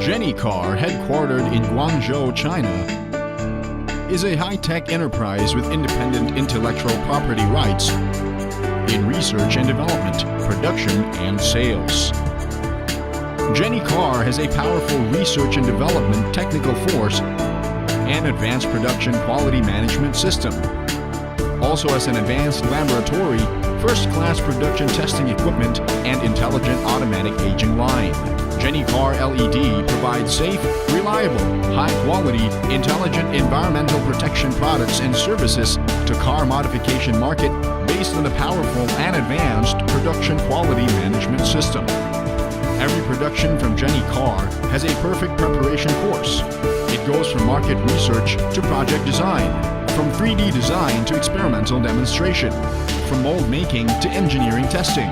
JENNYCAR, headquartered in Guangzhou, China, is a high-tech enterprise with independent intellectual property rights in research and development, production, and sales. JENNYCAR has a powerful research and development technical force and advanced production quality management system. Also has an advanced laboratory, first-class production testing equipment, and intelligent automatic aging line. JENNYCAR LED provides safe, reliable, high-quality, intelligent environmental protection products and services to car modification market based on a powerful and advanced production quality management system. Every production from JENNYCAR has a perfect preparation course. It goes from market research to project design, from 3D design to experimental demonstration, from mold making to engineering testing,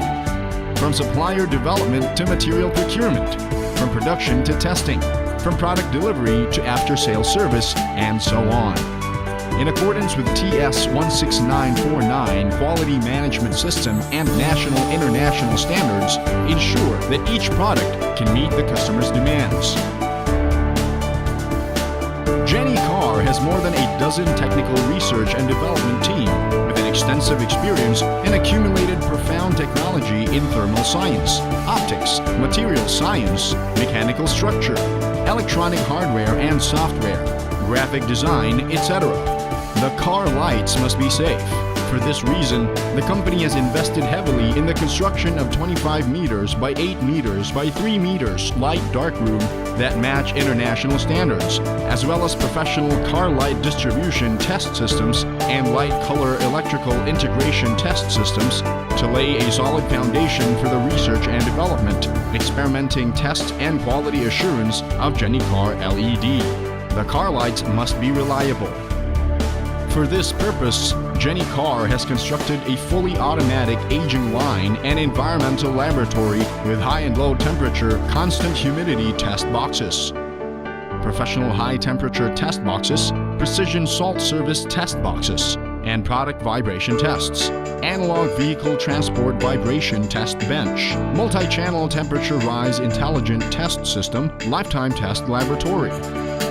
from supplier development to material procurement, from production to testing, from product delivery to after-sales service, and so on. In accordance with TS 16949 Quality Management System and national international standards, ensure that each product can meet the customer's demands. JENNYCAR has more than a dozen technical research and development team with an extensive experience and accumulated profound technology in thermal science, optics, material science, mechanical structure, electronic hardware and software, graphic design, etc. The car lights must be safe. For this reason, the company has invested heavily in the construction of 25 meters by 8 meters by 3 meters light dark room that match international standards, as well as professional car light distribution test systems and light color electrical integration test systems to lay a solid foundation for the research and development, experimenting test and quality assurance of JENNYCAR LED. The car lights must be reliable. For this purpose, JENNYCAR has constructed a fully automatic aging line and environmental laboratory with high and low temperature, constant humidity test boxes, professional high temperature test boxes, precision salt service test boxes, and product vibration tests, analog vehicle transport vibration test bench, multi-channel temperature rise intelligent test system, lifetime test laboratory.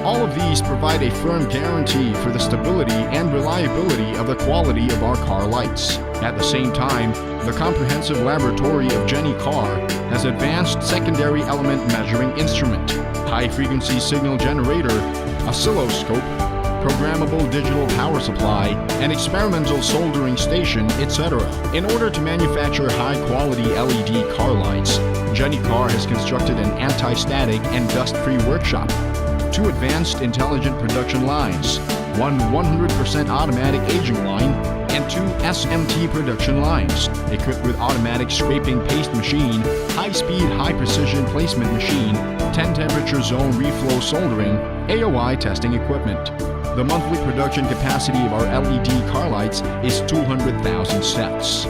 All of these provide a firm guarantee for the stability and reliability of the quality of our car lights. At the same time, the comprehensive laboratory of JENNYCAR has advanced secondary element measuring instrument, high-frequency signal generator, oscilloscope, programmable digital power supply, and experimental soldering station, etc. In order to manufacture high-quality LED car lights, JENNYCAR has constructed an anti-static and dust-free workshop, 2 advanced intelligent production lines, 1 100% automatic aging line, and 2 SMT production lines, equipped with automatic scraping paste machine, high-speed, high-precision placement machine, 10 temperature zone reflow soldering, AOI testing equipment. The monthly production capacity of our LED car lights is 200,000 sets.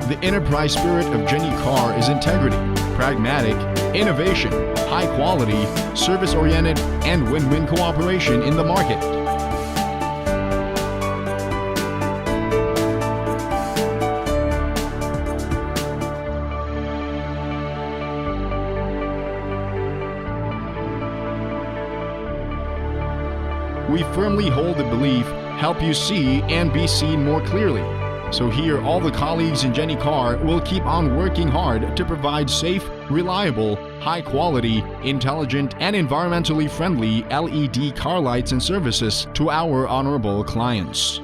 The enterprise spirit of JENNYCAR is integrity, pragmatic, innovation, high quality, service-oriented, and win-win cooperation in the market. We firmly hold the belief, help you see and be seen more clearly. So here, all the colleagues in JENNYCAR will keep on working hard to provide safe, reliable, high-quality, intelligent, and environmentally friendly LED car lights and services to our honorable clients.